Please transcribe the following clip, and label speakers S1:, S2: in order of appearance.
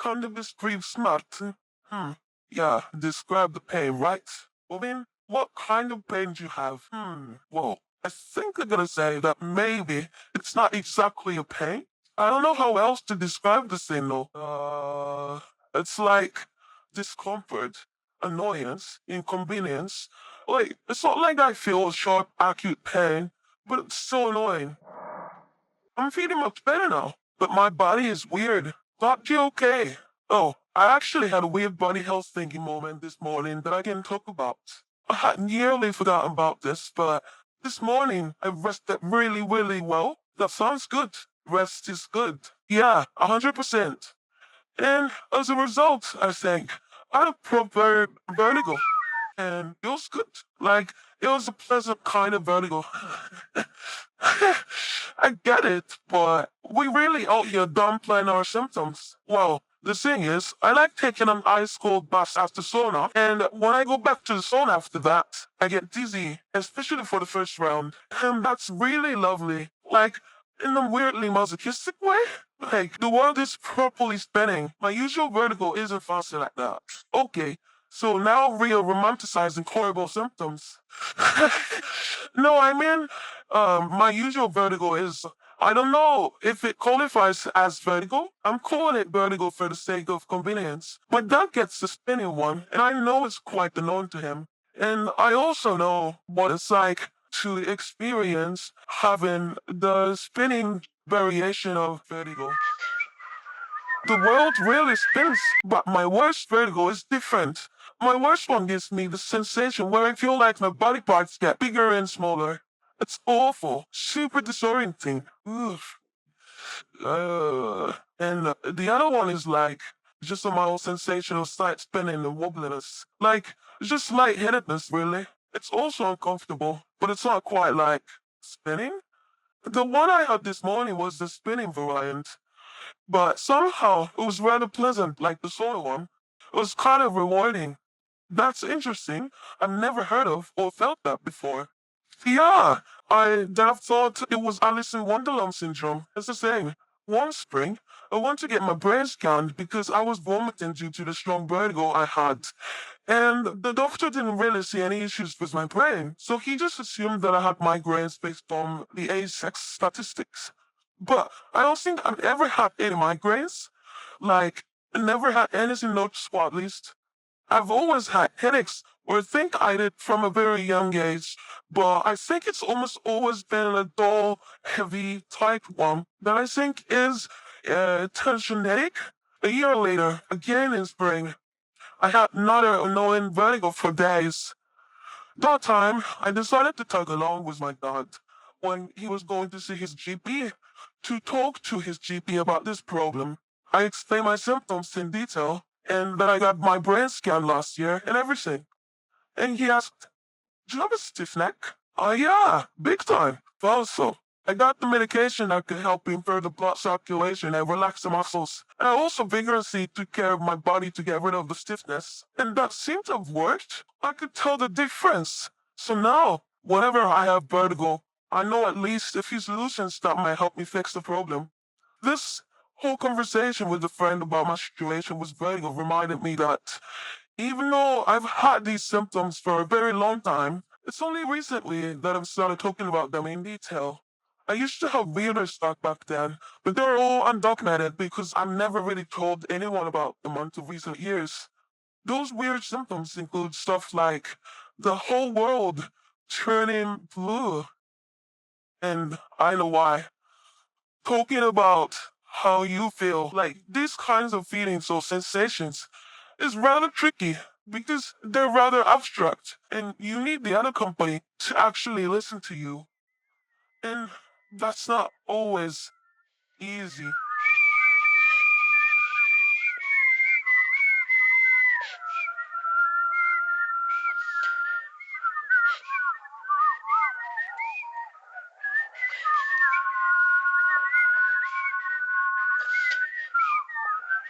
S1: kind of is pretty smart. Hmm. Yeah, describe the pain, right? Well then, what kind of pain do you have? Well, I think I'm gonna say that maybe it's not exactly a pain. I don't know how else to describe this thing though. It's like discomfort, annoyance, inconvenience. Like, it's not like I feel a sharp, acute pain, but it's so annoying. I'm feeling much better now, but my body is weird. Not you okay? Oh, I actually had a weird body health thinking moment this morning that I can talk about. I had nearly forgotten about this, but this morning I rested really, really well. That sounds good. Rest is good. Yeah, 100%. And as a result, I think, I had a proper vertigo. And it was good. Like, it was a pleasant kind of vertigo. I get it, but we really out here downplaying our symptoms. Well, the thing is, I like taking an ice cold bath after sauna, and when I go back to the sauna after that, I get dizzy, especially for the first round. And that's really lovely. Like, in a weirdly masochistic way. Like, the world is properly spinning. My usual vertigo isn't faster like that. Okay, so now we are romanticizing horrible symptoms. No, I mean, my usual vertigo is, I don't know if it qualifies as vertigo. I'm calling it vertigo for the sake of convenience. My dad gets the spinning one, and I know it's quite annoying to him. And I also know what it's like to experience having the spinning variation of vertigo. The world really spins, but my worst vertigo is different. My worst one gives me the sensation where I feel like my body parts get bigger and smaller. It's awful, super disorienting. Oof. And the other one is like just a mild sensation of slight spinning and wobbliness. Like just lightheadedness, really. It's also uncomfortable, but it's not quite like spinning. The one I had this morning was the spinning variant. But somehow it was rather pleasant, like the solar one. It was kind of rewarding. That's interesting. I've never heard of or felt that before. Yeah, I'd have thought it was Alice in Wonderland syndrome. It's the same. One spring, I went to get my brain scanned because I was vomiting due to the strong vertigo I had. And the doctor didn't really see any issues with my brain, so he just assumed that I had migraines based on the age-sex statistics. But I don't think I've ever had any migraines. Like, I never had anything noticeable at least. I've always had headaches, or think I did from a very young age, but I think it's almost always been a dull, heavy type one that I think is tensionetic. A year later, again in spring, I had another annoying vertigo for days. That time, I decided to tag along with my dad when he was going to see his GP to talk to his GP about this problem. I explained my symptoms in detail and that I got my brain scan last year and everything. And he asked, do you have a stiff neck? Oh yeah, big time. Also, I got the medication that could help improve the blood circulation and relax the muscles. And I also vigorously took care of my body to get rid of the stiffness. And that seemed to have worked. I could tell the difference. So now, whenever I have vertigo, I know at least a few solutions that might help me fix the problem. This whole conversation with a friend about my situation with vertigo reminded me that even though I've had these symptoms for a very long time, it's only recently that I've started talking about them in detail. I used to have weirder stuff back then, but they're all undocumented because I've never really told anyone about them until recent years. Those weird symptoms include stuff like the whole world turning blue, and I know why. Talking about how you feel, like these kinds of feelings or sensations, is rather tricky because they're rather abstract and you need the other company to actually listen to you. And that's not always easy.